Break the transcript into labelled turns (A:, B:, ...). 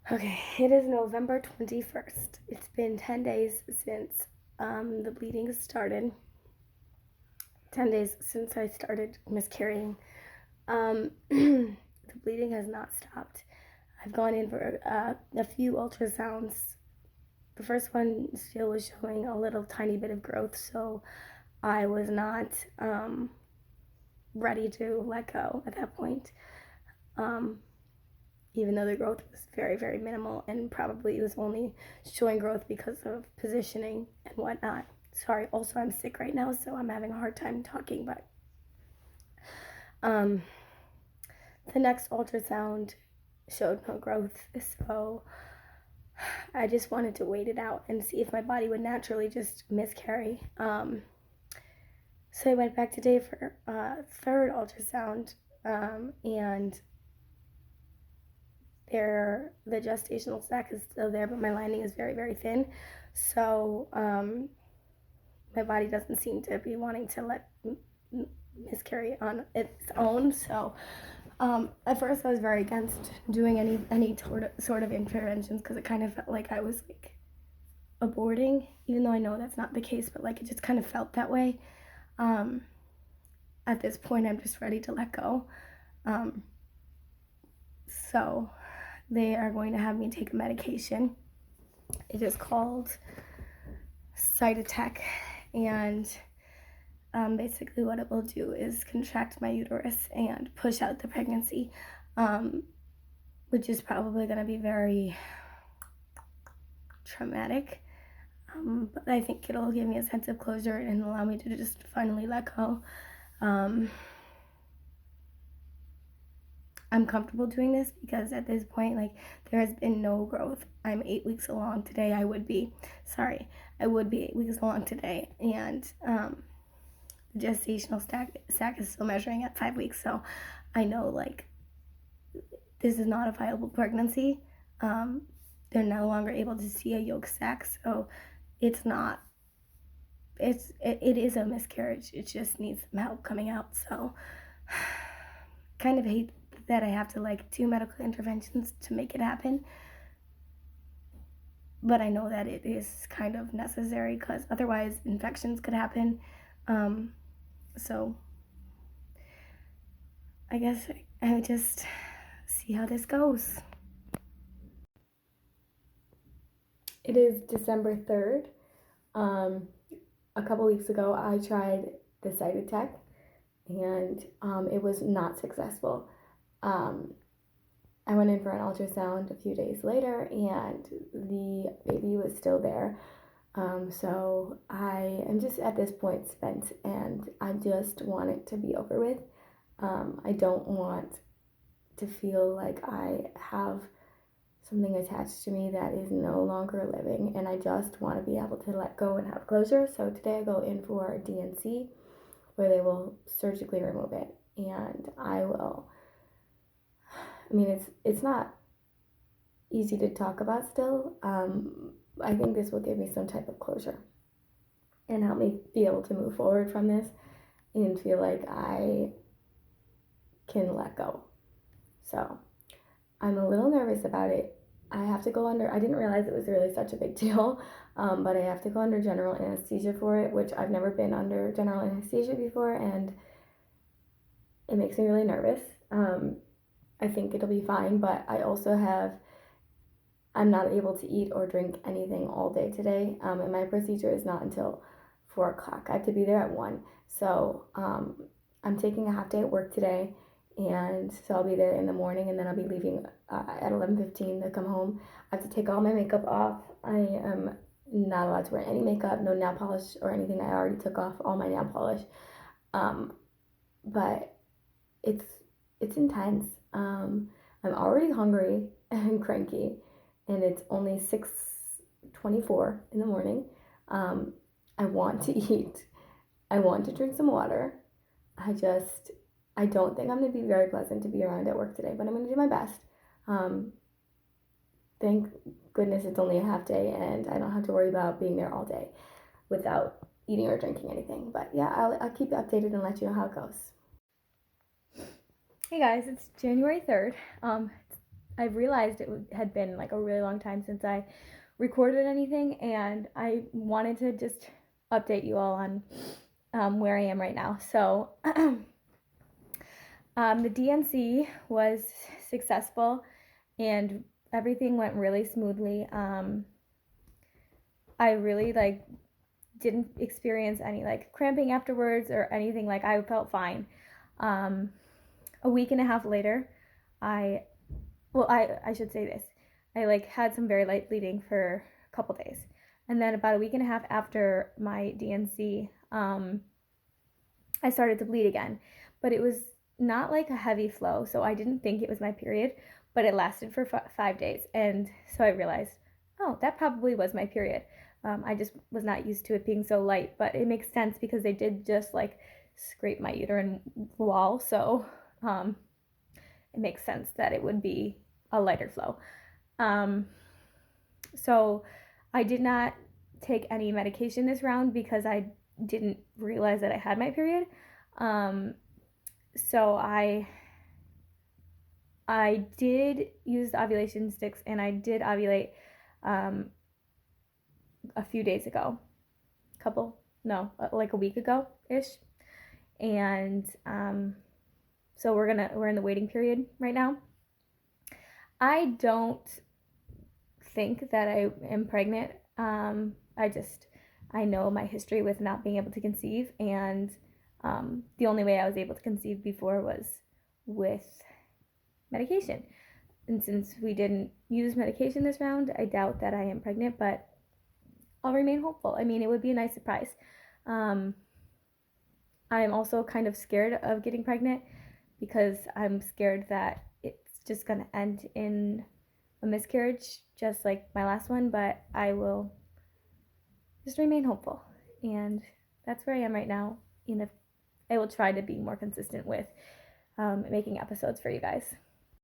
A: Okay, it is November 21st. It's been 10 days since the bleeding started. 10 days since I started miscarrying. The bleeding has not stopped. I've gone in for a few ultrasounds. The first one still was showing a little tiny bit of growth, so I was not ready to let go at that point. Even though the growth was very, very minimal and probably it was only showing growth because of positioning and whatnot. Sorry, also I'm sick right now, so I'm having a hard time talking, but the next ultrasound showed no growth, so I just wanted to wait it out and see if my body would naturally just miscarry. So I went back today for third ultrasound, and the gestational sac is still there, but my lining is very, very thin. So my body doesn't seem to be wanting to let miscarry on its own. So at first I was very against doing any sort of interventions because it kind of felt like I was like aborting, even though I know that's not the case, but like it just kind of felt that way. At this point, I'm just ready to let go. So they are going to have me take a medication. It is called Cytotec, and basically what it will do is contract my uterus and push out the pregnancy, which is probably going to be very traumatic. But I think it'll give me a sense of closure and allow me to just finally let go. I'm comfortable doing this because at this point, like, there has been no growth. I'm 8 weeks along today. I would be 8 weeks along today, and the gestational sac is still measuring at 5 weeks. So I know, like, this is not a viable pregnancy. They're no longer able to see a yolk sac, so it is a miscarriage. It just needs some help coming out. So kind of hate that I have to like do medical interventions to make it happen, but I know that it is kind of necessary because otherwise infections could happen. So I guess I would just see how this goes. It is December 3rd. A couple weeks ago I tried the Cytotec and it was not successful. I went in for an ultrasound a few days later and the baby was still there. So I am just at this point spent and I just want it to be over with. I don't want to feel like I have something attached to me that is no longer living, and I just want to be able to let go and have closure. So today I go in for a DNC where they will surgically remove it, and it's not easy to talk about still. I think this will give me some type of closure and help me be able to move forward from this and feel like I can let go. So I'm a little nervous about it. I have to go under, I didn't realize it was really such a big deal, but I have to go under general anesthesia for it, which I've never been under general anesthesia before, and it makes me really nervous. I think it'll be fine, but I'm not able to eat or drink anything all day today, and my procedure is not until 4 o'clock. I have to be there at 1, so I'm taking a half day at work today, and so I'll be there in the morning, and then I'll be leaving at 11:15 to come home. I have to take all my makeup off. I am not allowed to wear any makeup, no nail polish or anything. I already took off all my nail polish, but it's intense. I'm already hungry and cranky, and it's only 6:24 in the morning. I want to eat. I want to drink some water. I don't think I'm going to be very pleasant to be around at work today, but I'm going to do my best. Thank goodness it's only a half day and I don't have to worry about being there all day without eating or drinking anything. But yeah, I'll keep you updated and let you know how it goes. Hey guys, it's January 3rd. I've realized it had been like a really long time since I recorded anything, and I wanted to just update you all on where I am right now. So the DNC was successful and everything went really smoothly. I really like didn't experience any like cramping afterwards or anything. Like I felt fine. A week and a half later, I should say this. I like had some very light bleeding for a couple days. And then about a week and a half after my DNC, I started to bleed again. But it was not like a heavy flow, so I didn't think it was my period, but it lasted for 5 days. And so I realized, oh, that probably was my period. I just was not used to it being so light, but it makes sense because they did just like scrape my uterine wall, so it makes sense that it would be a lighter flow. So I did not take any medication this round because I didn't realize that I had my period. So I did use the ovulation sticks, and I did ovulate a few days ago, like a week ago ish, and so we're in the waiting period right now. I don't think that I am pregnant. I know my history with not being able to conceive, and the only way I was able to conceive before was with medication. And since we didn't use medication this round, I doubt that I am pregnant, but I'll remain hopeful. I mean, it would be a nice surprise. I'm also kind of scared of getting pregnant because I'm scared that it's just going to end in a miscarriage, just like my last one, but I will just remain hopeful. And that's where I am right now. I will try to be more consistent with making episodes for you guys.